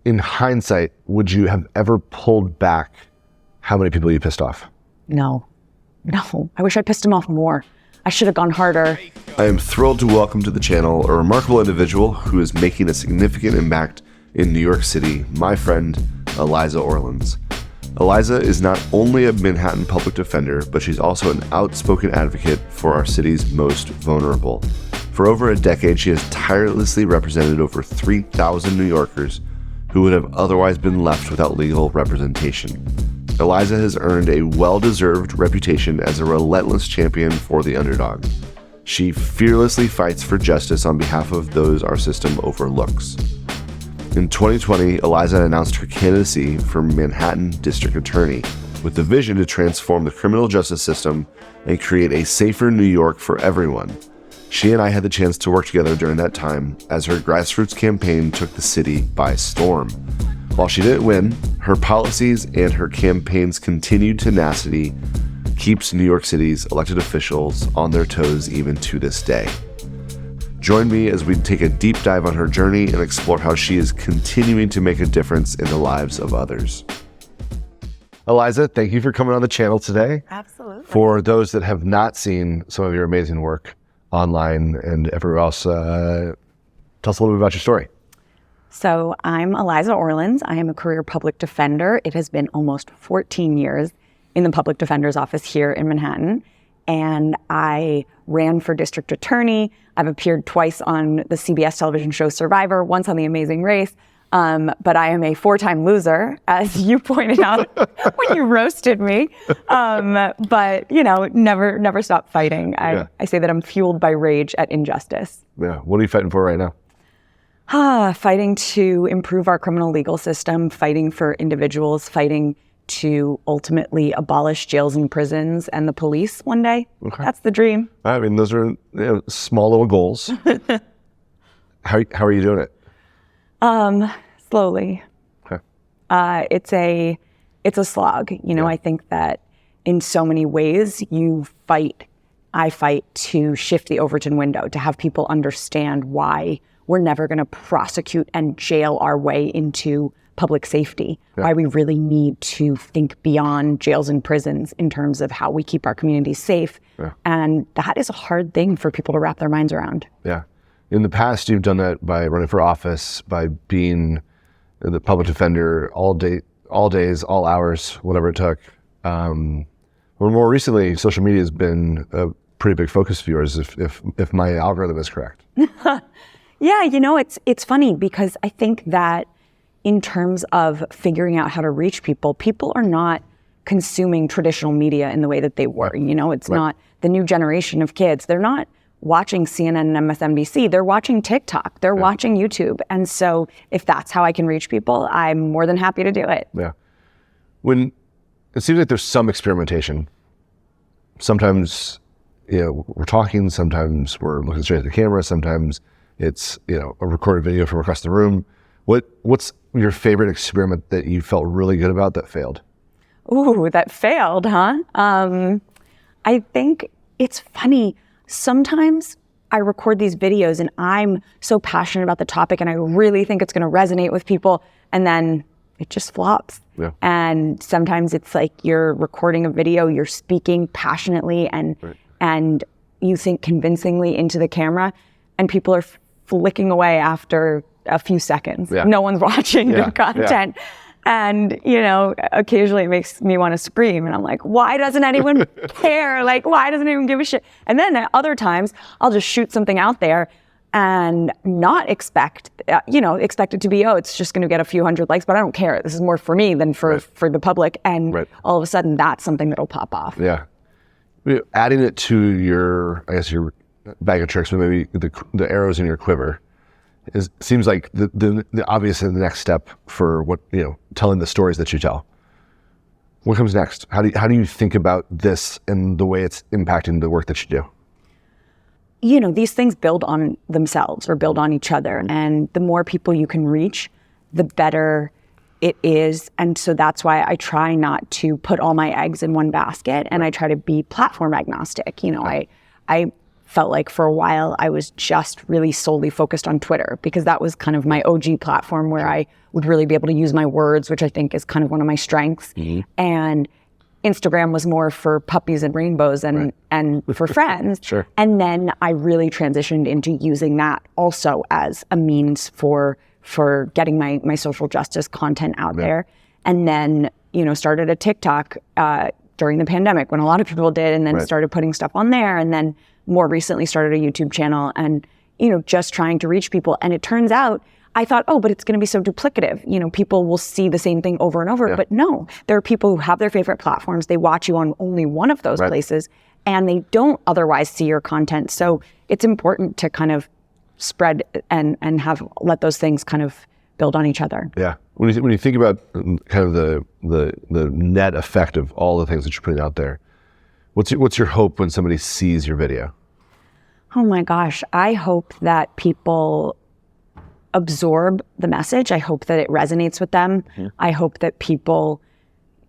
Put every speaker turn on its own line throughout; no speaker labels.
in hindsight, would you have ever pulled back how many people you pissed off?
No. I wish I pissed him off more. I should have gone harder.
I am thrilled to welcome to the channel a remarkable individual who is making a significant impact in New York City, my friend, Eliza Orlins. Eliza is not only a Manhattan public defender, but she's also an outspoken advocate for our city's most vulnerable. For over a decade, she has tirelessly represented over 3,000 New Yorkers who would have otherwise been left without legal representation. Eliza has earned a well-deserved reputation as a relentless champion for the underdog. She fearlessly fights for justice on behalf of those our system overlooks. In 2020, Eliza announced her candidacy for Manhattan District Attorney with the vision to transform the criminal justice system and create a safer New York for everyone. She and I had the chance to work together during that time as her grassroots campaign took the city by storm. While she didn't win, her policies and her campaign's continued tenacity keeps New York City's elected officials on their toes even to this day. Join me as we take a deep dive on her journey and explore how she is continuing to make a difference in the lives of others. Eliza, thank you for coming on the channel today.
Absolutely.
For those that have not seen some of your amazing work online and everywhere else, tell us a little bit about your story.
So I'm Eliza Orlins. I am a career public defender. It has been almost 14 years in the public defender's office here in Manhattan. And I ran for district attorney. I've appeared twice on the CBS television show Survivor, once on The Amazing Race. But I am a 4-time loser, as you pointed out when you roasted me. But, never stop fighting. I say that I'm fueled by rage at injustice.
Yeah. What are you fighting for right now?
Fighting to improve our criminal legal system, fighting for individuals, fighting to ultimately abolish jails and prisons and the police one day. Okay. That's the dream.
I mean, those are small little goals. How are you doing it?
Slowly.
Okay.
It's a slog. I think that in so many ways I fight to shift the Overton window, to have people understand why we're never going to prosecute and jail our way into public safety, why we really need to think beyond jails and prisons in terms of how we keep our communities safe. Yeah. And that is a hard thing for people to wrap their minds around.
Yeah. In the past, you've done that by running for office, by being the public defender all days, all hours, whatever it took. Or more recently, social media has been a pretty big focus of yours, if my algorithm is correct.
Yeah, it's funny because I think that in terms of figuring out how to reach people, people are not consuming traditional media in the way that they were. It's not the new generation of kids. They're not watching CNN and MSNBC. They're watching TikTok. They're watching YouTube. And so if that's how I can reach people, I'm more than happy to do it.
Yeah. When it seems like there's some experimentation, sometimes we're talking, sometimes we're looking straight at the camera, sometimes it's a recorded video from across the room. What's your favorite experiment that you felt really good about that failed?
Ooh, that failed, huh? I think it's funny. Sometimes I record these videos and I'm so passionate about the topic and I really think it's going to resonate with people, and then it just flops. Yeah. And sometimes it's like you're recording a video, you're speaking passionately and you think convincingly into the camera, and people are flicking away after a few seconds. Yeah. No one's watching your content. Yeah. And, occasionally it makes me want to scream. And I'm like, why doesn't anyone care? Why doesn't anyone give a shit? And then at other times, I'll just shoot something out there and not expect it to be, it's just going to get a few hundred likes, but I don't care. This is more for me than for the public. And all of a sudden, that's something that'll pop off. Yeah.
Adding it to your bag of tricks, but maybe the arrows in your quiver, seems like the obvious and the next step for what, telling the stories that you tell. What comes next? How do you think about this and the way it's impacting the work that you do?
These things build on themselves or build on each other. And the more people you can reach, the better it is. And so that's why I try not to put all my eggs in one basket, and I try to be platform agnostic. I felt like for a while I was just really solely focused on Twitter, because that was kind of my OG platform where I would really be able to use my words, which I think is kind of one of my strengths. And Instagram was more for puppies and rainbows and for friends.
Sure.
And then I really transitioned into using that also as a means for getting my social justice content out there. And then, started a TikTok during the pandemic when a lot of people did, and then started putting stuff on there. And then more recently started a YouTube channel and, just trying to reach people. And it turns out, I thought, but it's going to be so duplicative. People will see the same thing over and over. But no, there are people who have their favorite platforms. They watch you on only one of those places, and they don't otherwise see your content. So it's important to kind of spread and let those things kind of build on each other.
Yeah. When you think about kind of the net effect of all the things that you're putting out there, what's your hope when somebody sees your video?
Oh my gosh, I hope that people absorb the message. I hope that it resonates with them. I hope that people,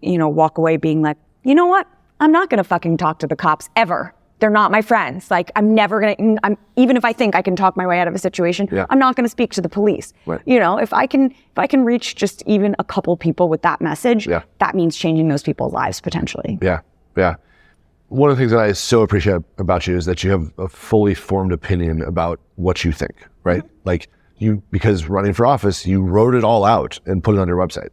walk away being like, you know what? I'm not going to fucking talk to the cops ever. They're not my friends. Like, I'm never going to, even if I think I can talk my way out of a situation, I'm not going to speak to the police. If I can reach just even a couple people with that message, that means changing those people's lives potentially.
Yeah. One of the things that I so appreciate about you is that you have a fully formed opinion about what you think, right? Like, because running for office, you wrote it all out and put it on your website.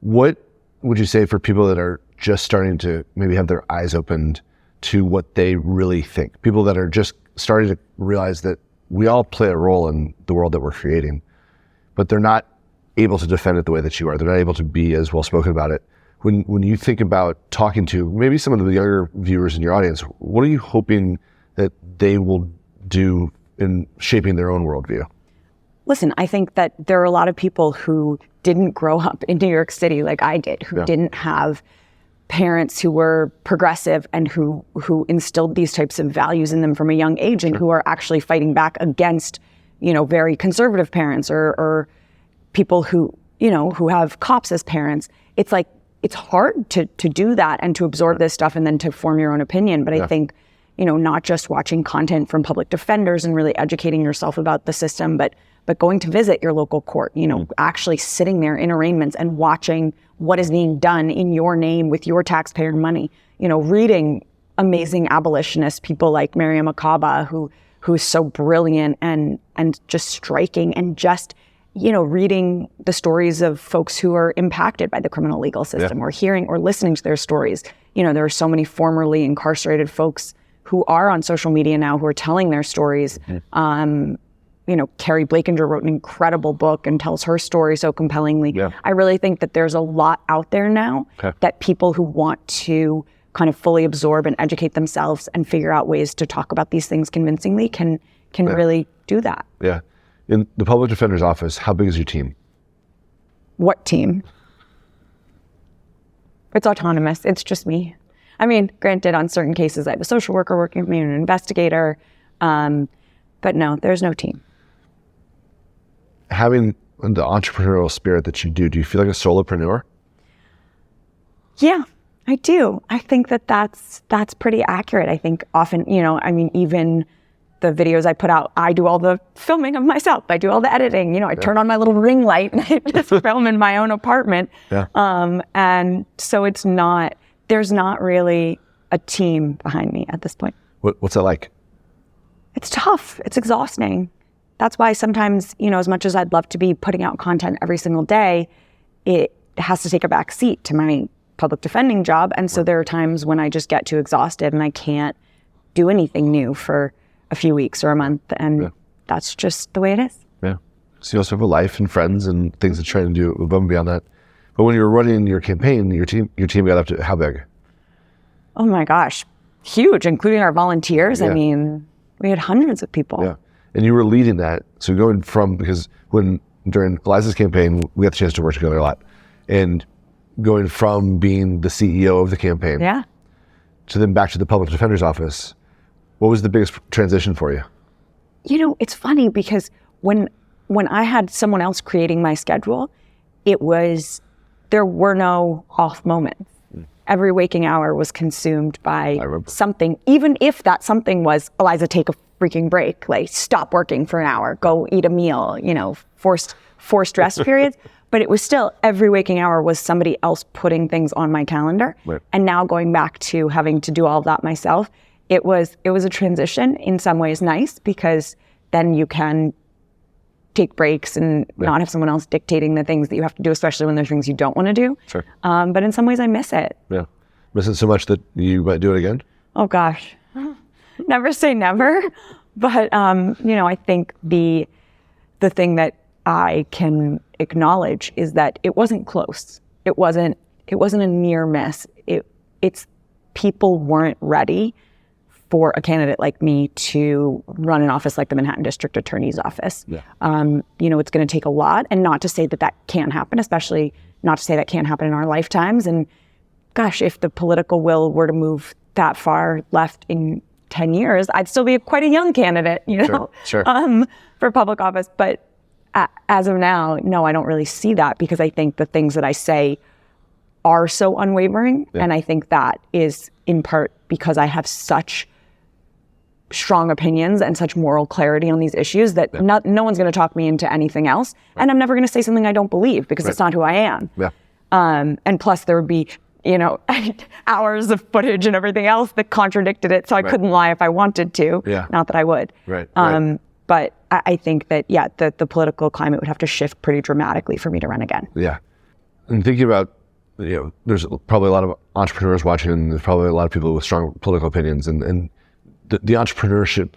What would you say for people that are just starting to maybe have their eyes opened to what they really think? People that are just starting to realize that we all play a role in the world that we're creating, but they're not able to defend it the way that you are. They're not able to be as well spoken about it. When you think about talking to maybe some of the younger viewers in your audience, what are you hoping that they will do in shaping their own worldview?
Listen, I think that there are a lot of people who didn't grow up in New York City like I did, who didn't have parents who were progressive and who instilled these types of values in them from a young age, and who are actually fighting back against, very conservative parents or people who have cops as parents. It's like, it's hard to do that and to absorb this stuff and then to form your own opinion. But I think, not just watching content from public defenders and really educating yourself about the system, but going to visit your local court, actually sitting there in arraignments and watching what is being done in your name with your taxpayer money, reading amazing abolitionists, people like Mariam Akaba, who is so brilliant and just striking, and just, reading the stories of folks who are impacted by the criminal legal system, or hearing or listening to their stories. There are so many formerly incarcerated folks who are on social media now who are telling their stories. Carrie Blakinger wrote an incredible book and tells her story so compellingly. I really think that there's a lot out there now that people who want to kind of fully absorb and educate themselves and figure out ways to talk about these things convincingly can really do that.
Yeah. In the public defender's office, how big is your team?
What team? It's autonomous. It's just me. I mean, granted, on certain cases, I have a social worker working with me and an investigator. But no, there's no team.
Having the entrepreneurial spirit that you do you feel like a solopreneur?
Yeah, I do. I think that's pretty accurate. I think often, even the videos I put out, I do all the filming of myself. I do all the editing. I turn on my little ring light and I just film in my own apartment. And so there's not really a team behind me at this point.
What's that like?
It's tough. It's exhausting. That's why sometimes, as much as I'd love to be putting out content every single day, it has to take a back seat to my public defending job. And so there are times when I just get too exhausted and I can't do anything new for a few weeks or a month. And that's just the way it is. Yeah.
So you also have a life and friends and things that you're trying to do above and beyond that. But when you were running your campaign, your team got up to how big?
Oh my gosh. Huge, including our volunteers. I mean, we had hundreds of people.
Yeah. And you were leading that. So going from, because during Eliza's campaign, we had the chance to work together a lot. And going from being the CEO of the campaign to then back to the public defender's office, what was the biggest transition for you?
It's funny because when I had someone else creating my schedule, there were no off moments. every waking hour was consumed by something, even if that something was, Eliza, take a freaking break, like stop working for an hour, go eat a meal, forced rest periods. But it was still, every waking hour was somebody else putting things on my calendar.
Right.
And now going back to having to do all of that myself, it was a transition, in some ways nice, because then you can take breaks and not have someone else dictating the things that you have to do, especially when there's things you don't want to do.
Sure.
But in some ways I miss it.
Yeah. Miss it so much that you might do it again?
Oh gosh, never say never. But, I think the thing that I can acknowledge is that it wasn't close. It wasn't a near miss. It's people weren't ready for a candidate like me to run an office like the Manhattan District Attorney's Office.
Yeah.
It's going to take a lot, and not to say that can't happen, especially not to say that can't happen in our lifetimes. And gosh, if the political will were to move that far left in 10 years, I'd still be quite a young candidate,
Sure.
For public office. But as of now, no, I don't really see that, because I think the things that I say are so unwavering.
Yeah.
And I think that is in part because I have such strong opinions and such moral clarity on these issues that no one's going to talk me into anything else. Right. And I'm never going to say something I don't believe, because it's not who I am.
Yeah.
And plus there would be, hours of footage and everything else that contradicted it. So I couldn't lie if I wanted to.
Yeah.
Not that I would.
Right.
But I think that, the political climate would have to shift pretty dramatically for me to run again.
Yeah. And thinking about, there's probably a lot of entrepreneurs watching, and there's probably a lot of people with strong political opinions, and the entrepreneurship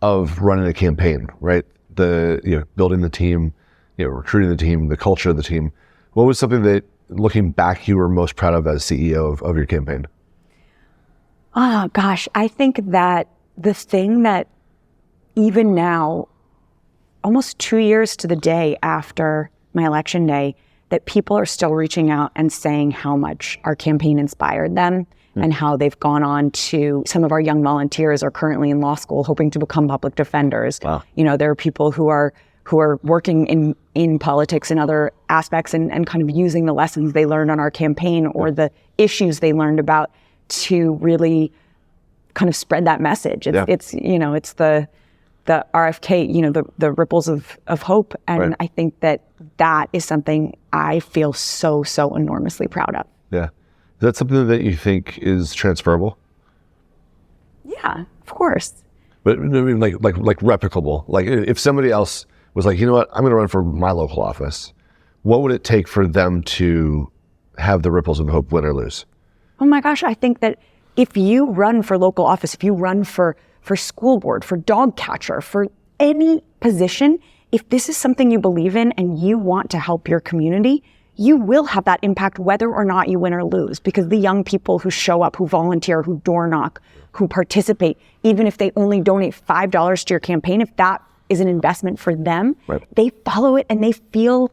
of running a campaign, right? Building the team, recruiting the team, the culture of the team. What was something that, looking back, you were most proud of as CEO of your campaign?
Oh gosh, I think that the thing that even now, almost 2 years to the day after my election day, that people are still reaching out and saying how much our campaign inspired them, and how they've gone on to, some of our young volunteers are currently in law school hoping to become public defenders.
Wow.
There are people who are working in politics and other aspects, and kind of using the lessons they learned on our campaign, or the issues they learned about, to really kind of spread that message. It's the RFK, the ripples of hope. And I think that is something I feel so enormously proud of.
Yeah. Is that something that you think is transferable?
Yeah, of course.
But I mean, like replicable. Like, if somebody else was like, you know what, I'm going to run for my local office, what would it take for them to have the ripples of hope, win or lose?
Oh my gosh, I think that if you run for local office, if you run for school board, for dog catcher, for any position, if this is something you believe in and you want to help your community, you will have that impact whether or not you win or lose, because the young people who show up, who volunteer, who door knock, who participate, even if they only donate $5 to your campaign, if that is an investment for them, they follow it and they feel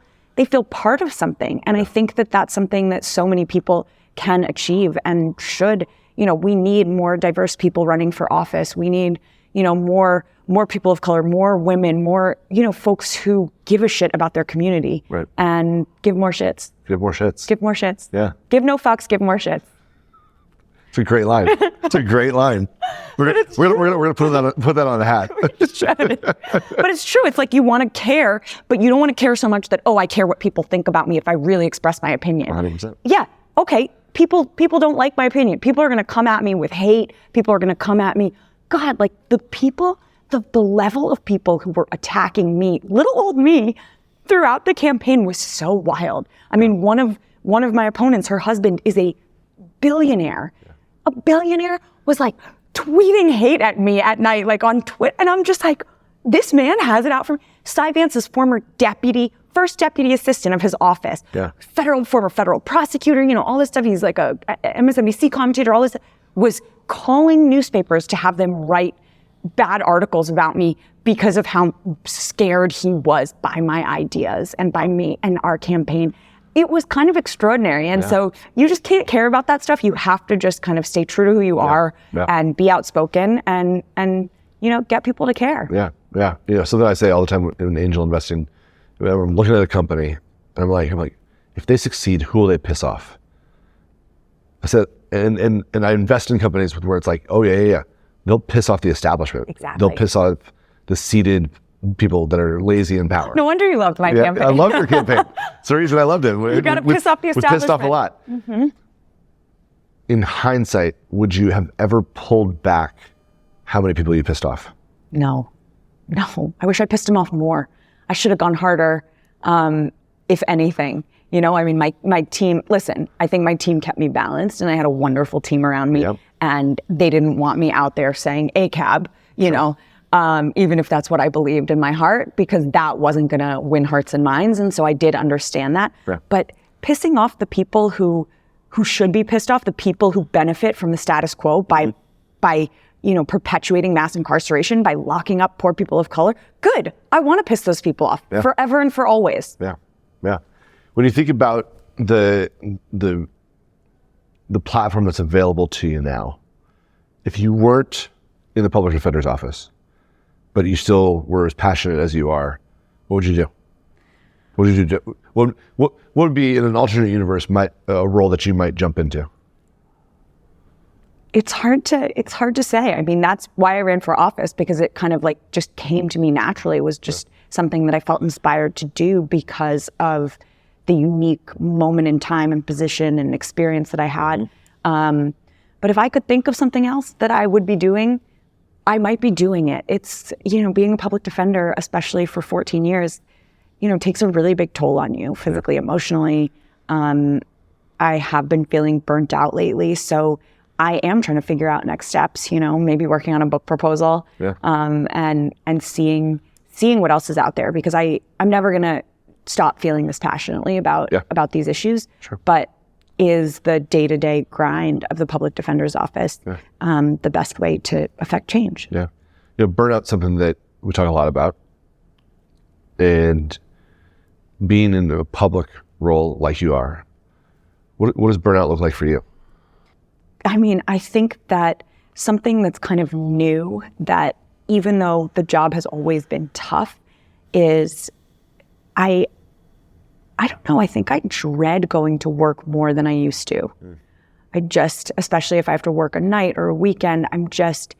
part of something. And I think that that's something that so many people can achieve and should. We need more diverse people running for office. We need, more people of color, more women, more, folks who give a shit about their community, and give more shits.
Give more shits.
Give more shits.
Yeah.
Give no fucks, give more shits.
It's a great line. It's a great line. We're gonna put that on a hat.
But it's true. It's like, you want to care, but you don't want to care so much that, I care what people think about me if I really express my opinion.
100%.
Yeah. Okay. People don't like my opinion. People are going to come at me with hate. People are going to come at me. God, like the level of people who were attacking me, little old me, throughout the campaign was so wild. I mean, one of my opponents, her husband is a billionaire. A billionaire was like tweeting hate at me at night, like on Twitter. And I'm just like, this man has it out for me. Cy Vance's former first deputy assistant of his office, former federal prosecutor, all this stuff. He's like a MSNBC commentator, all this, was calling newspapers to have them write bad articles about me because of how scared he was by my ideas and by me and our campaign. It was kind of extraordinary. And so you just can't care about that stuff. You have to just kind of stay true to who you are and be outspoken and get people to care.
Yeah. Something I say all the time in angel investing, I'm looking at a company and I'm like, if they succeed, who will they piss off? I said, and I invest in companies where it's like, oh yeah. They'll piss off the establishment.
Exactly.
They'll piss off the seated people that are lazy in power.
No wonder you loved my campaign.
I loved your campaign. It's the reason I loved it.
You got to piss off the establishment.
We pissed off a lot.
Mm-hmm.
In hindsight, would you have ever pulled back how many people you pissed off?
No. I wish I pissed them off more. I should have gone harder, if anything. I mean, my team, listen, I think my team kept me balanced, and I had a wonderful team around me.
Yep.
And they didn't want me out there saying ACAB, even if that's what I believed in my heart, because that wasn't going to win hearts and minds. And so I did understand that. Yeah. But pissing off the people who should be pissed off, the people who benefit from the status quo by perpetuating mass incarceration, by locking up poor people of color, good. I want to piss those people off forever and for always.
Yeah. When you think about the platform that's available to you now, if you weren't in the public defender's office, but you still were as passionate as you are, what would you do? What would you do? What would be, in an alternate universe, a role that you might jump into?
It's hard to say. I mean, that's why I ran for office, because it kind of just came to me naturally. It was just something that I felt inspired to do because of the unique moment in time and position and experience that I had. But if I could think of something else that I would be doing, I might be doing it. It's, being a public defender, especially for 14 years, takes a really big toll on you physically, emotionally. I have been feeling burnt out lately. So I am trying to figure out next steps, maybe working on a book proposal, and seeing what else is out there, because I'm never going to stop feeling this passionately about these issues. Sure. But is the day-to-day grind of the public defender's office the best way to affect change?
Yeah. Burnout's something that we talk a lot about. And being in a public role like you are, what does burnout look like for you?
I mean, I think that something that's kind of new, that even though the job has always been tough, is I don't know, I think I dread going to work more than I used to. I just, especially if I have to work a night or a weekend, I'm just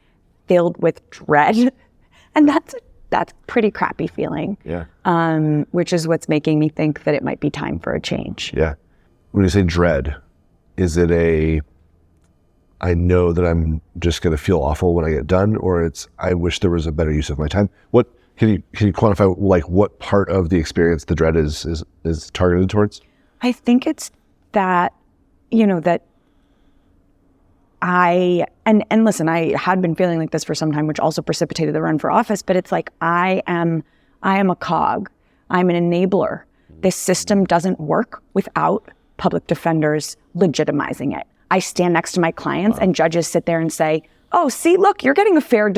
filled with dread. And that's a pretty crappy feeling. Yeah. Which is what's making me think that it might be time for a change.
Yeah. When you say dread, is it I know that I'm just going to feel awful when I get done, or it's I wish there was a better use of my time? What can you quantify, what part of the experience the dread is targeted towards?
I think it's that, that and listen, I had been feeling like this for some time, which also precipitated the run for office, but it's like I am a cog. I'm an enabler. This system doesn't work without public defenders legitimizing it. I stand next to my clients and judges sit there and say, oh, see, look, you're getting fair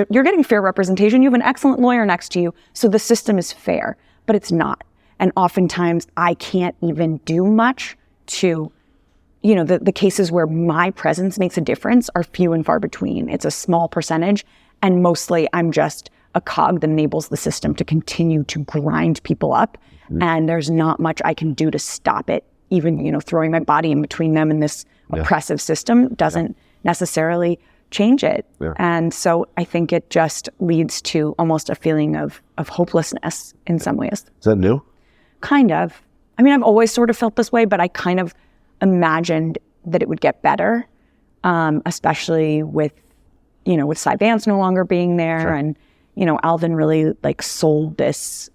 representation. You have an excellent lawyer next to you. So the system is fair, but it's not. And oftentimes I can't even do much to, the cases where my presence makes a difference are few and far between. It's a small percentage. And mostly I'm just a cog that enables the system to continue to grind people up. And there's not much I can do to stop it. Even, throwing my body in between them and this oppressive system doesn't necessarily change it. Yeah. And so I think it just leads to almost a feeling of hopelessness in some ways.
Is that new?
Kind of. I mean, I've always sort of felt this way, but I kind of imagined that it would get better, especially with Cy Vance no longer being there. Sure. And, Alvin really sold this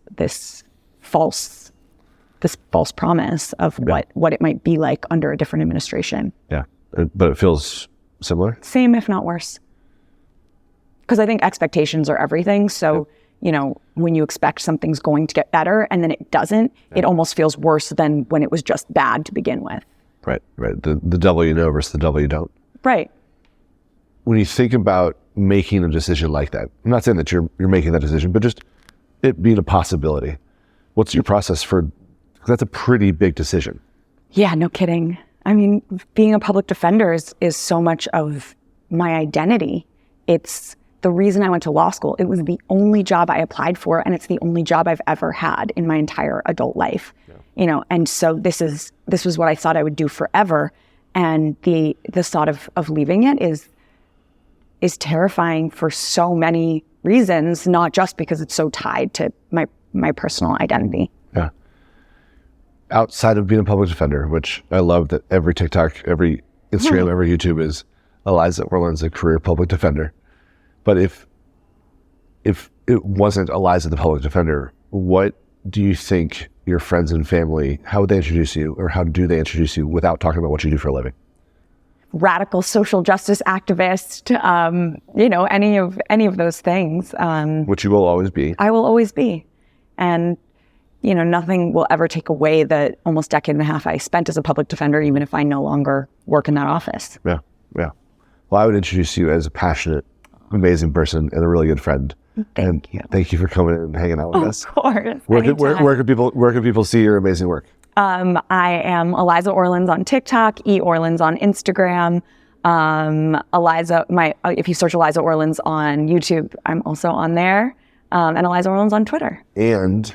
false promise of what it might be like under a different administration. Yeah.
But it feels similar?
Same, if not worse. Because I think expectations are everything. So, when you expect something's going to get better and then it doesn't, it almost feels worse than when it was just bad to begin with.
Right. The devil you know versus the devil you don't.
Right.
When you think about making a decision like that, I'm not saying that you're making that decision, but just it being a possibility. What's your process for? That's a pretty big decision.
Yeah, no kidding. I mean, being a public defender is so much of my identity. It's the reason I went to law school. It was the only job I applied for, and it's the only job I've ever had in my entire adult life. Yeah. And so this was what I thought I would do forever. And the thought of leaving it is terrifying for so many reasons, not just because it's so tied to my personal identity.
Yeah. Outside of being a public defender, which I love that every TikTok, every Instagram, every YouTube is Eliza Orlins, a career public defender. But if it wasn't Eliza the public defender, what do you think your friends and family, how would they introduce you, or how do they introduce you without talking about what you do for a living?
Radical social justice activist, any of those things.
Which you will always be.
I will always be. And, nothing will ever take away the almost decade and a half I spent as a public defender, even if I no longer work in that office.
Yeah, yeah. Well, I would introduce you as a passionate, amazing person and a really good friend.
Thank you.
Thank you for coming and hanging out with us.
Of course.
Where can people see your amazing work?
I am Eliza Orlins on TikTok, Orlins on Instagram. If you search Eliza Orlins on YouTube, I'm also on there. And Eliza Orlins on Twitter.
And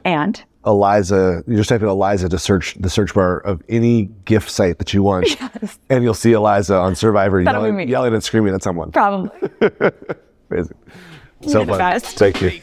Eliza, you just type in Eliza to search the search bar of any gift site that you want. Yes. And you'll see Eliza on Survivor yelling and screaming at someone.
Probably.
Amazing. So fun.
Best.
Thank you.